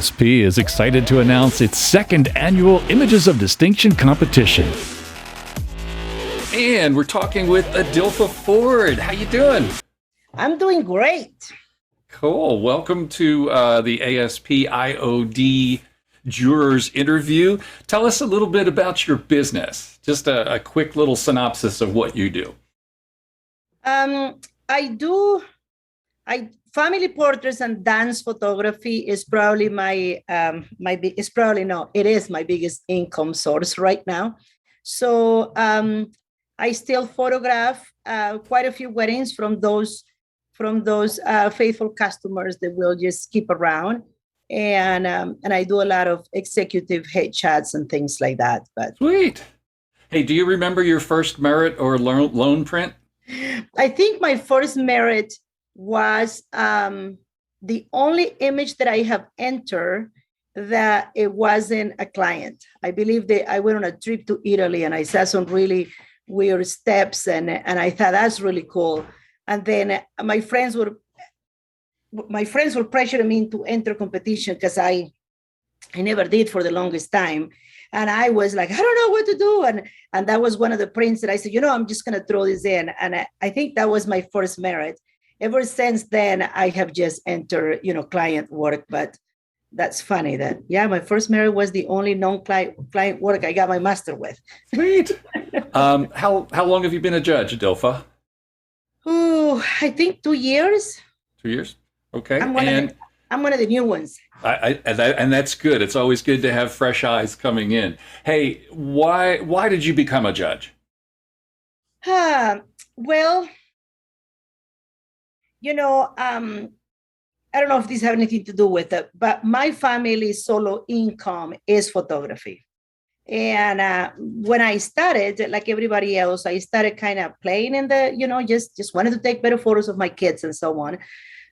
ASP is excited to announce its second annual Images of Distinction competition. And we're talking with Adilfa Ford. How you doing? I'm doing great. Cool. Welcome to the ASP IOD Jurors interview. Tell us a little bit about your business. Just a quick little synopsis of what you do. I family portraits and dance photography is probably it is my biggest income source right now. So I still photograph quite a few weddings from those faithful customers that will just keep around, and I do a lot of executive headshots and things like that. But sweet. Hey, do you remember your first merit or loan print? I think my first merit was the only image that I have entered that it wasn't a client. I believe that I went on a trip to Italy and I saw some really weird steps, and I thought that's really cool. And then my friends were pressuring me to enter competition because I never did for the longest time. And I was like, I don't know what to do. And that was one of the prints that I said, I'm just going to throw this in. And I think that was my first merit. Ever since then, I have just entered, client work. But that's funny that, my first merit was the only non-client work I got my master with. Sweet. How long have you been a judge, Adilfa? Oh, I think 2 years. 2 years? Okay. I'm one of the new ones. And that's good. It's always good to have fresh eyes coming in. Hey, why did you become a judge? Well, I don't know if this has anything to do with it, but my family's solo income is photography. And when I started, like everybody else, I started kind of playing in the, just wanted to take better photos of my kids and so on.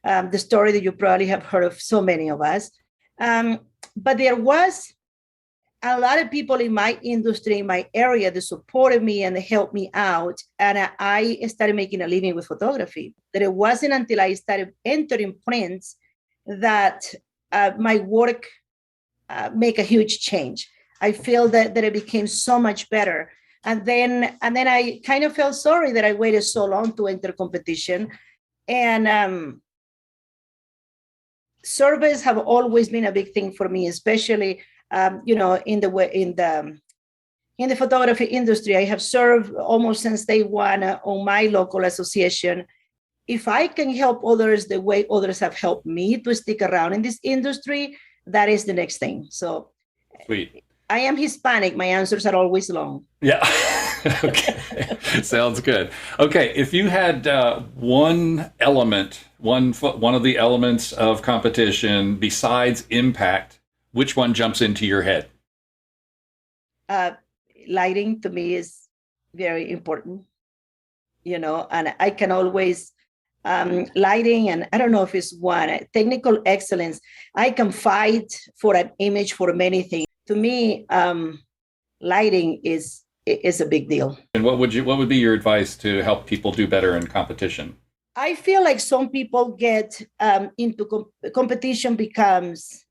The story that you probably have heard of, so many of us. But there was a lot of people in my industry, in my area, that supported me and helped me out. And I started making a living with photography. That it wasn't until I started entering prints that my work make a huge change. I feel that it became so much better. And then I kind of felt sorry that I waited so long to enter competition. And service have always been a big thing for me, especially in the photography industry. I have served almost since day one on my local association. If I can help others the way others have helped me to stick around in this industry, that is the next thing. So sweet. I am Hispanic. My answers are always long. Yeah. Okay. Sounds good. Okay. If you had one of the elements of competition besides impact, which one jumps into your head? Lighting to me is very important, and I can always lighting, and I don't know if it's one technical excellence. I can fight for an image for many things. To me, lighting is a big deal. And what would be your advice to help people do better in competition? I feel like some people get into competition becomes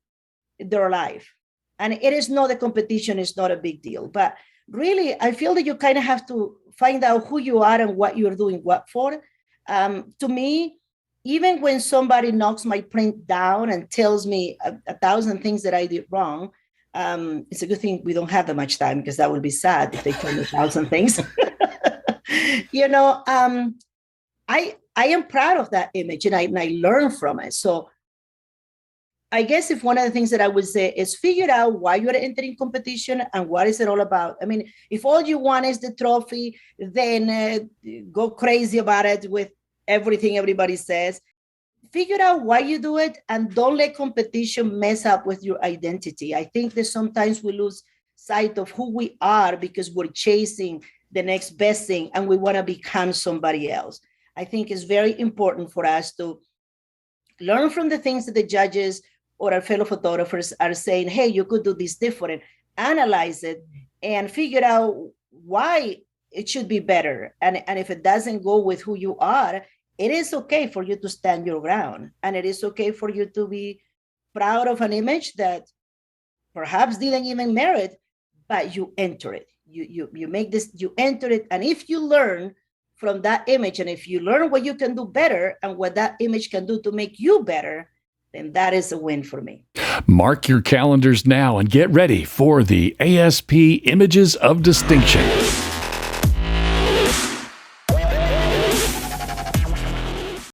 their life, and it is not a competition. It's not a big deal, but really, I feel that you kind of have to find out who you are and what you're doing what for. To me, even when somebody knocks my print down and tells me a thousand things that I did wrong, it's a good thing we don't have that much time, because that would be sad if they tell me 1,000 things. I am proud of that image, and I learn from it. So I guess if one of the things that I would say is figure out why you're entering competition and what is it all about. I mean, if all you want is the trophy, then go crazy about it with everything everybody says. Figure out why you do it, and don't let competition mess up with your identity. I think that sometimes we lose sight of who we are because we're chasing the next best thing and we want to become somebody else. I think it's very important for us to learn from the things that the judges or our fellow photographers are saying. Hey, you could do this different. Analyze it and figure out why it should be better. And if it doesn't go with who you are, it is okay for you to stand your ground, and it is okay for you to be proud of an image that perhaps didn't even merit, but you enter it. You make this, you enter it. And if you learn from that image, and if you learn what you can do better and what that image can do to make you better, then that is a win for me. Mark your calendars now and get ready for the ASP Images of Distinction.